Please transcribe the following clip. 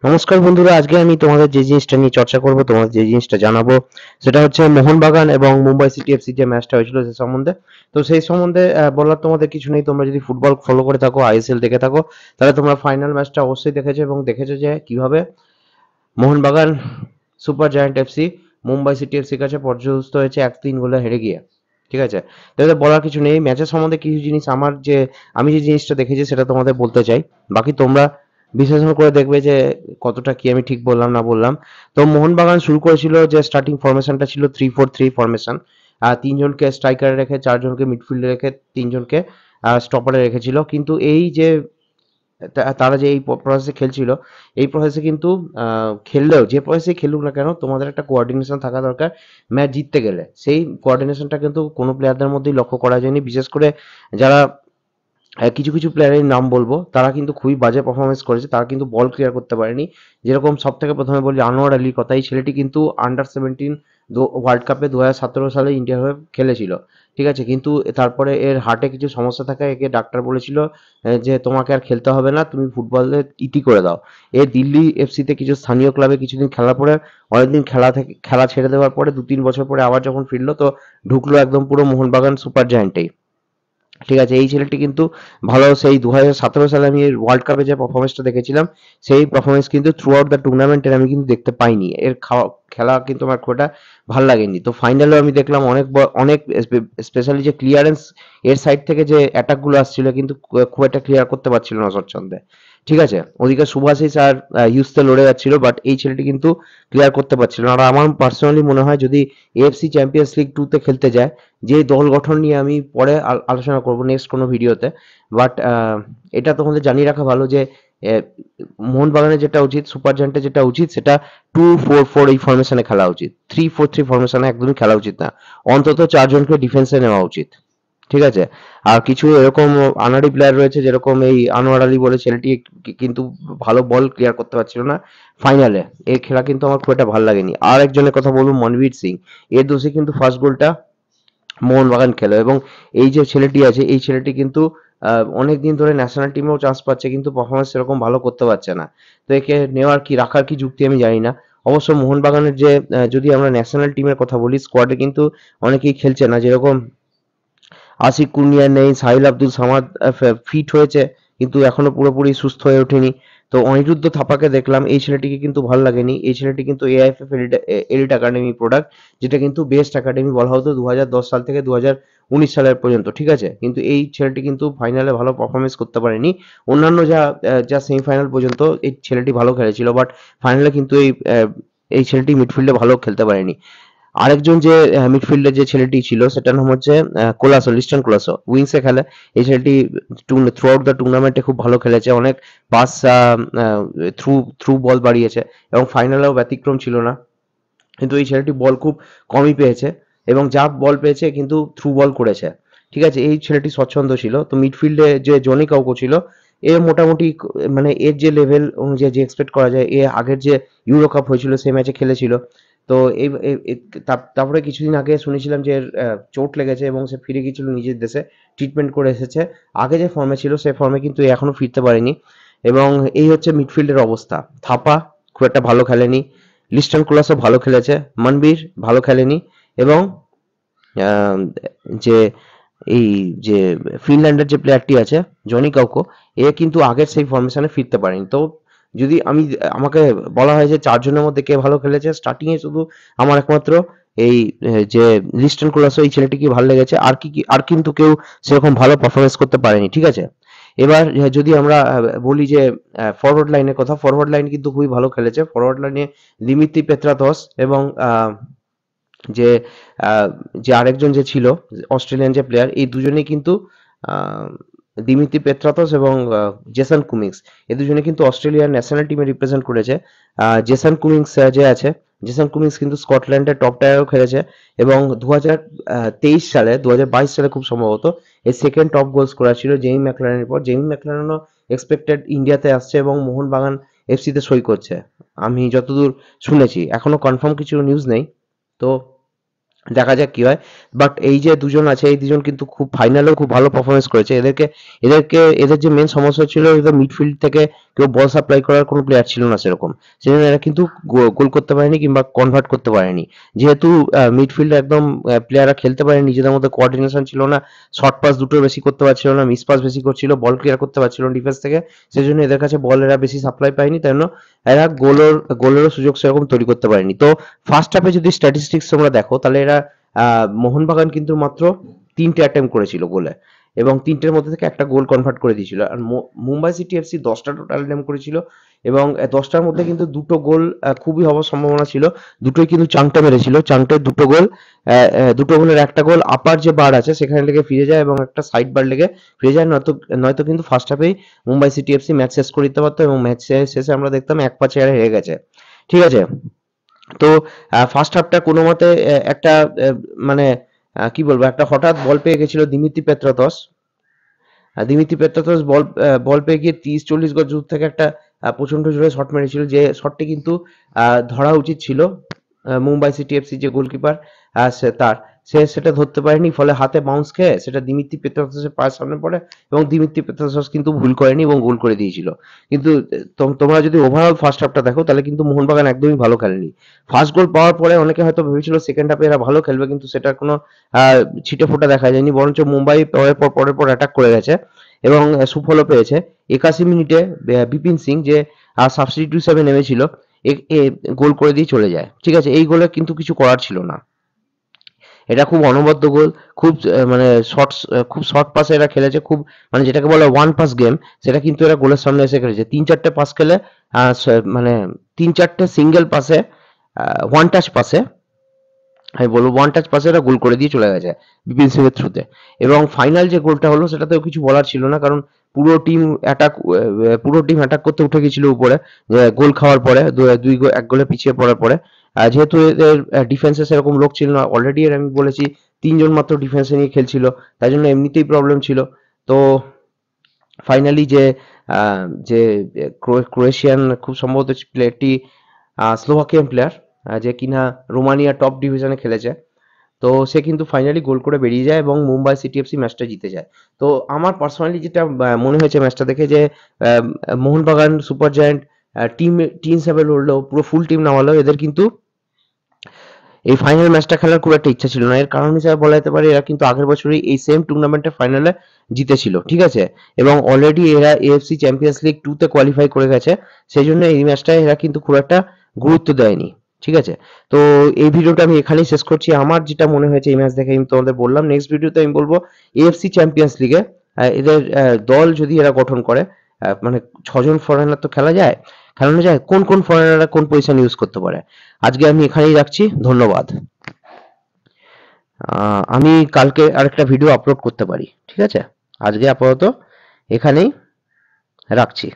নমস্কার বন্ধুরা, আজকে আমি তোমাদের যে জিনিসটা নিয়ে চর্চা করব, তোমাদের যে জিনিসটা জানাবো, সেটা হচ্ছে মোহনবাগান এবং মুম্বাই সিটি এফসি যে ম্যাচটা হয়েছিল সে সম্বন্ধে। তো সেই সম্বন্ধে বলার তোমাদের কিছু নেই। তোমরা যদি ফুটবল ফলো করে থাকো, আইএসএল দেখে থাকো, তাহলে তোমরা ফাইনাল ম্যাচটা অবশ্যই দেখেছো এবং দেখেছো যে কিভাবে Mohun Bagan super giant FC Mumbai city এফসির কাছে পর্যদস্ত হয়েছে 1-3 গোলে হেরে গিয়ে। ঠিক আছে, তাহলে বলার কিছু নেই। ম্যাচের সম্বন্ধে কিছু জিনিস আমি যে জিনিসটা দেখেছি সেটা তোমাদের বলতে চাই। বাকি তোমরা বিশ্লেষণ করে দেখবে যে কতটা কি আমি ঠিক বললাম না বললাম। তো মোহনবাগান শুরু করেছিল যে স্টার্টিং ফরমেশনটা ছিল 3-4-3 ফরমেশন। তিনজনকে স্ট্রাইকারে রেখে, চারজনকে মিডফিল্ডে রেখে, তিনজনকে স্টপারে রেখেছিল। কিন্তু এই যে তারা যে এই প্রসেসে খেলছিল, এই প্রসেসে কিন্তু খেললেও যে প্রসেসে খেলুক না কেন, তোমাদের একটা কোঅর্ডিনেশন থাকা দরকার ম্যাচ জিততে গেলে। সেই কোঅর্ডিনেশনটা কিন্তু কোনো প্লেয়ারদের মধ্যেই লক্ষ্য করা যায়নি। বিশেষ করে যারা কিছু কিছু প্লেয়ারের নাম বলবো, তারা কিন্তু খুবই বাজে পারফরমেন্স করেছে। তারা কিন্তু বল ক্লিয়ার করতে পারেনি। যেরকম সব থেকে প্রথমে বলি আনোয়ার আলীর কথা। এই ছেলেটি কিন্তু আন্ডার 17 ওয়ার্ল্ড কাপে 2017 সালে ইন্ডিয়ার হয়ে খেলেছিল। ঠিক আছে, কিন্তু তারপরে এর হার্টে কিছু সমস্যা থাকায় একে ডাক্তার বলেছিল যে তোমাকে আর খেলতে হবে না, তুমি ফুটবলে ইতি করে দাও। এ দিল্লি এফসিতে কিছু স্থানীয় ক্লাবে কিছুদিন খেলার পরে, অনেকদিন খেলা ছেড়ে দেওয়ার পরে 2-3 বছর পরে আবার যখন ফিরলো, তো ঢুকলো একদম পুরো মোহনবাগান সুপার জায়ান্টেই। ঠিক আছে, এই ছেলেটি কিন্তু ভালো, সেই 2017 সালে আমি ওয়ার্ল্ড কাপে যে পারফরমেন্সটা দেখেছিলাম, সেই পারফরমেন্স কিন্তু থ্রু আউট দ্য টুর্নামেন্টের আমি কিন্তু দেখতে পাইনি। এর খেলা কিন্তু আমার খুব একটা ভালো লাগেনি। তো ফাইনালেও আমি দেখলাম অনেক স্পেশালি যে ক্লিয়ারেন্স এর সাইড থেকে যে অ্যাটাক গুলো আসছিল, কিন্তু খুব একটা ক্লিয়ার করতে পারছিল না স্বচ্ছন্দে। ঠিক আছে, ওদিকে সুভাশিস আর ইউসতে লড়ে যাচ্ছিল, বাট এই ছেলেটি কিন্তু ক্লিয়ার করতে পারছিল না। আর আমার পার্সোনালি মনে হয় যদি এএফসি চ্যাম্পিয়ন্স লিগ 2 তে খেলতে যায়, যে দল গঠন নিয়ে আমি পরে আলোচনা করব নেক্সট কোনো ভিডিওতে, বাট এটা তোমাদের জানিয়ে রাখা ভালো যে আহ, মোহনবাগানের যেটা উচিত, সুপার জায়ান্টের যেটা উচিত, সেটা 2-4-4 এই ফরমেশনে খেলা উচিত। 3-4-3 ফরমেশনে একদমই খেলা উচিত না। অন্তত চারজনকে ডিফেন্সে নেওয়া উচিত। ঠিক আছে, আর কিছু এরকম আনাড়ি প্লেয়ার রয়েছে, যেরকম এই আনোয়ার আলী বলে ছেলেটি কিন্তু ভালো বল ক্লিয়ার করতে পারছিল না ফাইনালে। এই খেলা কিন্তু আমার খুব একটা ভালো লাগেনি। আর একজনের কথা বলবো, মনবীর সিং। এর দোষে কিন্তু ফার্স্ট গোলটা মোহনবাগান খেলে, এবং এই যে ছেলেটি আছে, এই ছেলেটি কিন্তু অনেকদিন ধরে ন্যাশনাল টিমেও চান্স পাচ্ছে, কিন্তু পারফরমেন্স সেরকম ভালো করতে পারছে না। তো একে নেওয়ার কি, রাখার কি যুক্তি আমি জানি না। অবশ্য মোহনবাগানের যে যদি আমরা ন্যাশনাল টিমের কথা বলি, স্কোয়াডে কিন্তু অনেকেই খেলছে না। যেরকম আশিক কুনিয়া নেই, সাহিল আব্দুল সামাদ ফিট হয়েছে কিন্তু এখনো পুরোপুরি সুস্থ হয়ে ওঠেনি। তো অনিরুদ্ধ থাপাকে দেখলাম, এই ছেলেটিকে কিন্তু ভালো লাগেনি। এই ছেলেটি কিন্তু এআইএফএফ এলিট একাডেমি প্রোডাক্ট, যেটা কিন্তু বেস্ট একাডেমি বলা হতো 2010 সাল থেকে 2019 সালের পর্যন্ত। ঠিক আছে, কিন্তু এই ছেলেটি কিন্তু ফাইনালে ভালো পারফরমেন্স করতে পারেনি। অন্যান্য যা সেমিফাইনাল পর্যন্ত এই ছেলেটি ভালো খেলেছিল, বাট ফাইনালে কিন্তু এই ছেলেটি মিডফিল্ডে ভালো খেলতে পারেনি। আরেকজন যে মিডফিল্ডে যে ছেলেটি ছিল, সেটার নাম হচ্ছে কোলাসো, লিস্টন কোলাসো, উইংসে খেলে। এই ছেলেটি থ্রু আউট দ্য টুর্নামেন্টে খুব ভালো খেলেছে, অনেক পাস, থ্রু থ্রু বল বাড়িয়েছে, এবং ফাইনালেও ব্যতিক্রম ছিল না। কিন্তু এই ছেলেটি বল খুব কমই পেয়েছে, এবং যা বল পেয়েছে কিন্তু থ্রু বল করেছে। ঠিক আছে, এই ছেলেটি স্বচ্ছন্দ ছিল। তো মিডফিল্ডে যে জনি কাউকো ছিল, এ মোটামুটি মানে এর যে লেভেল অনুযায়ী যে এক্সপেক্ট করা যায়, এ আগের যে ইউরো কাপ হয়েছিল সেই ম্যাচে খেলেছিল। তো এই তারপরে কিছুদিন আগে শুনেছিলাম যে এর চোট লেগেছে এবং সে ফিরে গিয়েছিল নিজের দেশে, ট্রিটমেন্ট করে এসেছে। আগে যে ফর্মে ছিল সেই ফর্মে কিন্তু এ এখনো ফিরতে পারেনি। এবং এই হচ্ছে মিডফিল্ডের অবস্থা। থাপা খুব একটা ভালো খেলেনি, লিস্টন কোলাসও ভালো খেলেছে, মনবীর ভালো খেলেনি, এবং আহ, যে এই যে ফিনল্যান্ডের যে প্লেয়ারটি আছে জনি কাউকো, এ কিন্তু আগের সেই ফরমেশনে ফিরতে পারেনি। তো যদি আমাকে বলা হয় যে চারজনের মধ্যে কে ভালো খেলেছে স্টার্টিং এ, শুধু আমার একমাত্র এই যে লিস্টন কোলাসো এই ছেলেটিকে ভালো লেগেছে। আর কিন্তু কেউ সেরকম ভালো পারফরমেন্স করতে পারেনি। ঠিক আছে, এবার যদি আমরা বলি যে ফরওয়ার্ড লাইনের কথা, ফরওয়ার্ড লাইন কিন্তু খুবই ভালো খেলেছে। ফরওয়ার্ড লাইনে দিমিত্রি পেত্রাতস এবং যে আহ, যে আরেকজন যে ছিল অস্ট্রেলিয়ান যে প্লেয়ার, এই দুজনেই কিন্তু আহ, দিমিত্রি পেত্রাতস এবং জেসন কুমিংস, এই দুজনে কিন্তু অস্ট্রেলিয়ার ন্যাশনাল টিমে রিপ্রেজেন্ট করেছে। জেসন কুমিংস যে আছে, জেসন কুমিংস কিন্তু স্কটল্যান্ডের টপ টায়ারেও খেলেছে, এবং 2023 সালে, 2022 সালে খুব সম্ভবত, এই সেকেন্ড টপ গোল স্কোরার ছিল জেমি ম্যাকলারেনের পর। জেমি ম্যাকলারেনও এক্সপেক্টেড ইন্ডিয়াতে আসছে এবং মোহনবাগান এফসিতে সই করছে, আমি যতদূর শুনেছি। এখনো কনফার্ম কিছু নিউজ নেই। তো দেখা যাক কি হয়। বাট এই যে দুজন আছে এই দুজন কিন্তু খুব ফাইনালেও খুব ভালো পারফরমেন্স করেছে। এদের যে মেন সমস্যা ছিল, এদের মিডফিল্ড থেকে কেউ বল সাপ্লাই করার কোনো প্লেয়ার ছিল না সেরকম। সেজন্য এরা কিন্তু গোল করতে পারেনি কিংবা কনভার্ট করতে পারেনি। যেহেতু মিডফিল্ডে একদম প্লেয়াররা খেলতে পারেনি, নিজেদের মধ্যে কোঅর্ডিনেশন ছিল না, শর্ট পাস দুটো বেশি করতে পারছিল না, মিস পাস বেশি করছিল, বল ক্লিয়ার করতে পারছিল না ডিফেন্স থেকে। সেজন্য এদের কাছে বল এরা বেশি সাপ্লাই পায়নি, তাই জন্য এরা গোলেরও সুযোগ সেরকম তৈরি করতে পারেনি। তো ফার্স্ট হাফে যদি স্ট্যাটিস্টিক্স তোমরা দেখো, তাহলে এরা মোহনবাগান কিন্তু মাত্র 3টে অ্যাটেম্প্ট করেছিল গোলে, এবং 3টের মধ্যে থেকে একটা গোল কনভার্ট করে দিয়েছিল। আর মুম্বাই সিটি এফসি 10টা টোটাল অ্যাটেম্প্ট করেছিল, এবং 10টার মধ্যে কিন্তু দুটো গোল খুবই হওয়ার সম্ভাবনা ছিল। দুটোই কিন্তু চাংটে মেরেছিল। চাংটের দুটো গোল, দুটো গোলের একটা গোল আপার যে বার আছে সেখানে লেগে ফিরে যায়, এবং একটা সাইড বার লেগে ফিরে যায়। নয়তো নয়তো কিন্তু ফার্স্ট হাফেই মুম্বাই সিটি এফসি ম্যাচ শেষ করে দিতে পারতো, এবং ম্যাচ শেষে আমরা দেখতাম 1-5 এ হেরে গেছে। ঠিক আছে? তো ফার্স্ট হাফটা কোনো মতে একটা মানে কি বলবো, একটা হঠাৎ বল পেয়ে গেছিল দিমিত্রি পেত্রাতস। দিমিত্রি পেত্রাতস বল পেয়ে গিয়ে 30-40 গজ দূর থেকে একটা প্রচন্ড জোরে শট মেরেছিল, যে শটটি কিন্তু ধরা উচিত ছিল মুম্বাই সিটি এফসি যে গোলকিপার সে সেটা ধরতে পারেনি, ফলে হাতে বাউন্স খেয়ে সেটা দিমিত্রি পেত্রাতসের পায়ের সামনে পড়ে, এবং দিমিত্রি পেত্রাতস কিন্তু ভুল করেনি এবং গোল করে দিয়েছিল। কিন্তু তোমরা যদি ওভারঅল ফার্স্ট হাফটা দেখো, তাহলে কিন্তু মোহনবাগান একদমই ভালো খেলেনি। ফার্স্ট গোল পাওয়ার পরে অনেকে হয়তো ভেবেছিল সেকেন্ড হাফে এরা ভালো খেলবে, কিন্তু সেটার কোনো ছিটে ফোঁটা দেখা যায়নি, বরঞ্চ মুম্বাই পরের পর অ্যাটাক করে গেছে এবং সুফলও পেয়েছে। 81 মিনিটে বিপিন সিং, যে সাবস্টিটিউট হিসেবে নেমেছিল, গোল করে দিয়ে চলে যায়। ঠিক আছে? এই গোলে কিন্তু কিছু করার ছিল না। এটা খুব অনবদ্য গোল। মানে খুব শর্ট পাসে এরা খেলেছে, খুব মানে যেটাকে বলে ওয়ান পাস গেম, সেটা কিন্তু এরা গোলের সামনে এসে খেলেছে। 3-4টে পাস খেলে মানে 3-4টে সিঙ্গেল পাসে, ওয়ান টাচ পাসে, আমি বলবো ওয়ান টাচ পাসে এরা গোল করে দিয়ে চলে গেছে বিপিন সিং এর থ্রুতে। এবং ফাইনাল যে গোলটা হলো সেটাতেও কিছু বলার ছিল না, কারণ পুরো টিম অ্যাটাক করতে উঠে গেছিল উপরে গোল খাওয়ার পরে, এক গোলে পিছিয়ে পড়ার পরে। যেহেতু এদের ডিফেন্সে সেরকম লোক ছিল না, অলরেডি এর আমি বলেছি 3জন মাত্র ডিফেন্সে নিয়ে খেলছিল, তাই জন্য এমনিতেই প্রবলেম ছিল। তো ফাইনালি যে ক্রোয়েশিয়ান খুব সম্ভবত প্লেয়ারটি স্লোভাকিয়ান প্লেয়ার, যে কিনা রোমানিয়া টপ ডিভিশনে খেলেছে, তো সে কিন্তু ফাইনালি গোল করে বেরিয়ে যায় এবং মুম্বাই সিটি এফসি ম্যাচটা জিতে যায়। তো আমার পার্সোনালি যেটা মনে হয়েছে ম্যাচটা দেখে, যে আহ, Mohun Bagan super giant team team হিসাবে লড়লেও, পুরো ফুল টিম নামালেও, এদের কিন্তু এই ফাইনাল ম্যাচটা খেলার খুব একটা ইচ্ছা ছিল না। এর কারণ হিসেবে বলা যেতে পারে, এরা কিন্তু আগের বছরই এই সেম টুর্নামেন্টের ফাইনালে জিতেছিল। ঠিক আছে? এবং অলরেডি এরা এএফসি চ্যাম্পিয়ন্স লিগ 2 তে কোয়ালিফাই করে গেছে। সেই জন্য এই ম্যাচটায় এরা কিন্তু খুব একটা গুরুত্ব দেয়নি। ঠিক আছে? তো এই ভিডিওটা আমি এখানেই শেষ করছি। আমার যেটা মনে হয়েছে এই ম্যাচ দেখে আমি তোমাদের বললাম। নেক্সট ভিডিওতে আমি বলবো এএফসি চ্যাম্পিয়ন্স লিগে এদের দল যদি এরা গঠন করে, মানে 6জন ফরেনার তো খেলানো যায়, কোন কোন ফরেনাররা কোন পজিশন ইউজ করতে পারে। আজকে আমি এখানেই রাখছি। ধন্যবাদ। আমি কালকে আরেকটা ভিডিও আপলোড করতে পারি। ঠিক আছে? আজকে আপাতত এখানেই রাখছি।